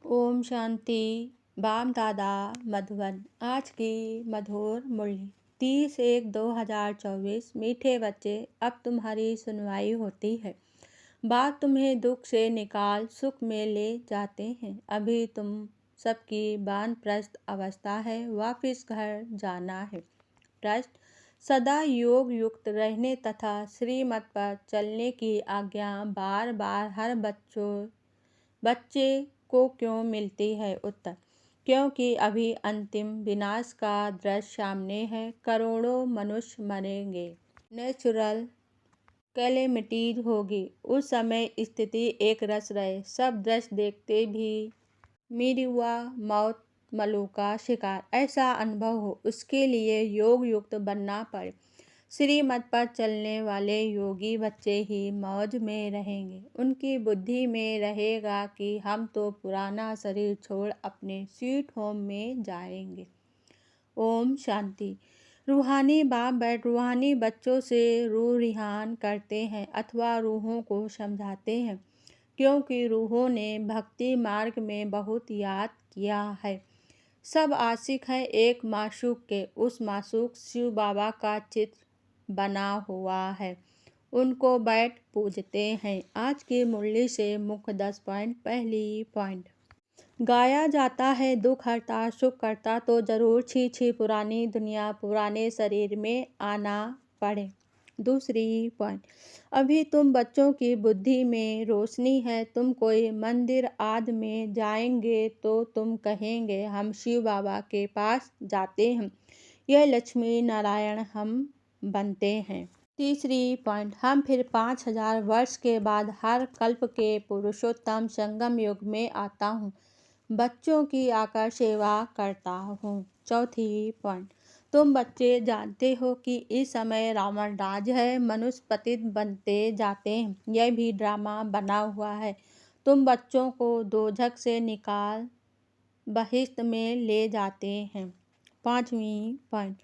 ओम शांति। बाप दादा मधुबन। आज की मधुर मुरली 30/1/2024। मीठे बच्चे, अब तुम्हारी सुनवाई होती है। बाप तुम्हें दुख से निकाल सुख में ले जाते हैं। अभी तुम सबकी वानप्रस्थ अवस्था है, वापिस घर जाना है। प्रश्न: सदा योग युक्त रहने तथा श्रीमत पर चलने की आज्ञा बार बार हर बच्चे को क्यों मिलती है? उत्तर: क्योंकि अभी अंतिम विनाश का दृश्य सामने है। करोड़ों मनुष्य मरेंगे, नेचुरल कैलेमिटीज होगी। उस समय स्थिति एक रस रहे। सब दृश्य देखते भी मिरुआ मौत मलू का शिकार ऐसा अनुभव हो, उसके लिए योग युक्त बनना पड़े। श्रीमत पर चलने वाले योगी बच्चे ही मौज में रहेंगे। उनकी बुद्धि में रहेगा कि हम तो पुराना शरीर छोड़ अपने स्वीट होम में जाएंगे। ओम शांति। रूहानी बाप रूहानी बच्चों से रूह रिहान करते हैं अथवा रूहों को समझाते हैं, क्योंकि रूहों ने भक्ति मार्ग में बहुत याद किया है। सब आशिक हैं एक माशूक के। उस माशूक शिव बाबा का चित्र बना हुआ है, उनको बैठ पूजते हैं। आज की मुरली से मुख्य 10 पॉइंट। पहली पॉइंट गाया जाता है, दुख हरता सुख करता तो जरूर छी छी पुरानी दुनिया पुराने शरीर में आना पड़े। दूसरी पॉइंट, अभी तुम बच्चों की बुद्धि में रोशनी है। तुम कोई मंदिर आदि में जाएंगे तो तुम कहेंगे हम शिव बाबा के पास जाते हैं, यह लक्ष्मी नारायण हम बनते हैं। तीसरी पॉइंट, हम फिर 5000 वर्ष के बाद हर कल्प के पुरुषोत्तम संगम युग में आता हूँ, बच्चों की आकर सेवा करता हूँ। चौथी पॉइंट, तुम बच्चे जानते हो कि इस समय रावण राज है, मनुष्य पतित बनते जाते हैं, यह भी ड्रामा बना हुआ है। तुम बच्चों को दोजख से निकाल बहिष्त में ले जाते हैं। पांचवी पॉइंट,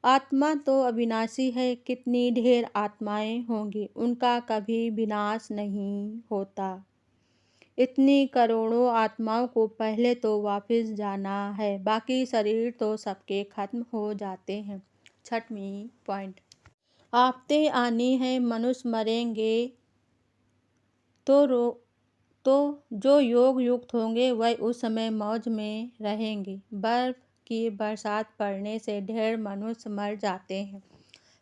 आत्मा तो अविनाशी है, कितनी ढेर आत्माएं होंगी, उनका कभी विनाश नहीं होता। इतनी करोड़ों आत्माओं को पहले तो वापस जाना है, बाकी शरीर तो सबके खत्म हो जाते हैं। छठवीं पॉइंट, आफतें आनी है, मनुष्य मरेंगे तो जो योग युक्त होंगे वह उस समय मौज में रहेंगे। बर्फ की बरसात पड़ने से ढेर मनुष्य मर जाते हैं।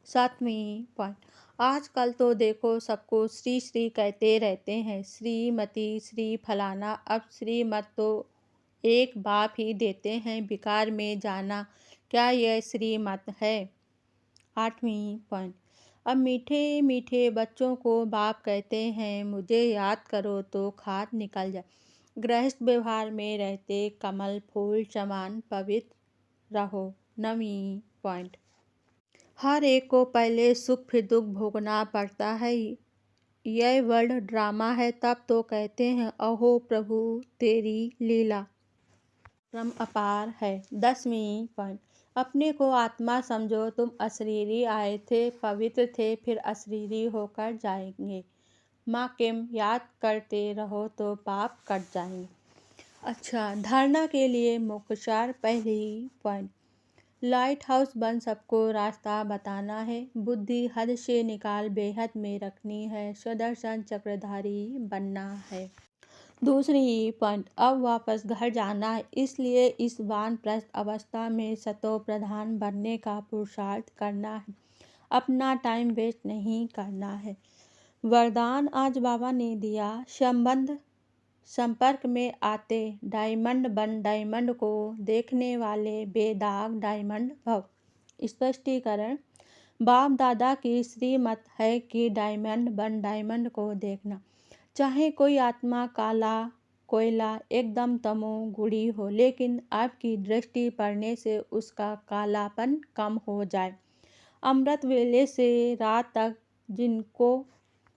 सातवीं पॉइंट, आजकल तो देखो सबको श्री श्री कहते रहते हैं, श्रीमती श्री फलाना। अब श्रीमत तो एक बाप ही देते हैं, बेकार में जाना, क्या यह श्रीमत है? आठवीं पॉइंट, अब मीठे मीठे बच्चों को बाप कहते हैं मुझे याद करो तो खाद निकल जाए। गृहस्थ व्यवहार में रहते कमल फूल समान पवित्र रहो। नवीं पॉइंट, हर एक को पहले सुख फिर दुख भोगना पड़ता है, यह वर्ल्ड ड्रामा है। तब तो कहते हैं अहो प्रभु तेरी लीला परम अपार है। 10वीं पॉइंट, अपने को आत्मा समझो, तुम अशरीरी आए थे, पवित्र थे, फिर अशरीरी होकर जाएंगे। माँ किम याद करते रहो तो पाप कट जाएंगे। अच्छा, धारणा के लिए मुख्य सार। पहली पॉइंट, लाइट हाउस बन सबको रास्ता बताना है, बुद्धि हद से निकाल बेहद में रखनी है, सुदर्शन चक्रधारी बनना है। दूसरी पॉइंट, अब वापस घर जाना है, इसलिए इस वानप्रस्थ अवस्था में सतो प्रधान बनने का पुरुषार्थ करना है, अपना टाइम वेस्ट नहीं करना है। वरदान आज बाबा ने दिया, संपर्क में आते डायमंड बन, डायमंड को देखने वाले बेदाग डायमंड भव। स्पष्टीकरण, बाप दादा की श्रीमत है कि डायमंड बन, डायमंड को देखना। चाहे कोई आत्मा काला कोयला एकदम तमो गुड़ी हो, लेकिन आपकी दृष्टि पड़ने से उसका कालापन कम हो जाए। अमृत वेले से रात तक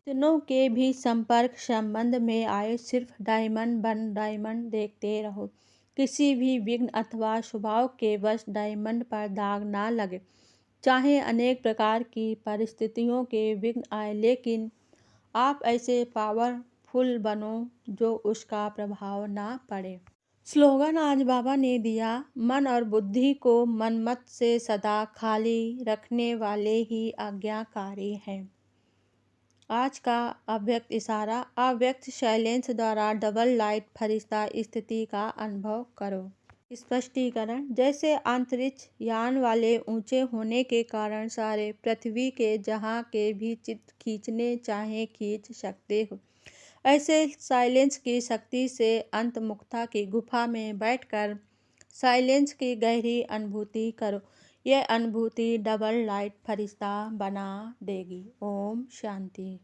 जितनों के भी संपर्क संबंध में आए, सिर्फ डायमंड बन डायमंड देखते रहो। किसी भी विघ्न अथवा स्वभाव के वश डायमंड पर दाग ना लगे। चाहे अनेक प्रकार की परिस्थितियों के विघ्न आए, लेकिन आप ऐसे पावरफुल बनो जो उसका प्रभाव ना पड़े। स्लोगन आज बाबा ने दिया, मन और बुद्धि को मनमत से सदा खाली रखने वाले ही आज्ञाकारी हैं। आज का अव्यक्त इशारा, अव्यक्त शैलेंस द्वारा डबल लाइट फरिश्ता स्थिति का अनुभव करो। स्पष्टीकरण, जैसे अंतरिक्ष यान वाले ऊंचे होने के कारण सारे पृथ्वी के जहां के भी चित्र खींचने चाहे खींच सकते हो, ऐसे साइलेंस की शक्ति से अंतर्मुखता की गुफा में बैठकर साइलेंस की गहरी अनुभूति करो। यह अनुभूति डबल लाइट फरिश्ता बना देगी। ओम शांति।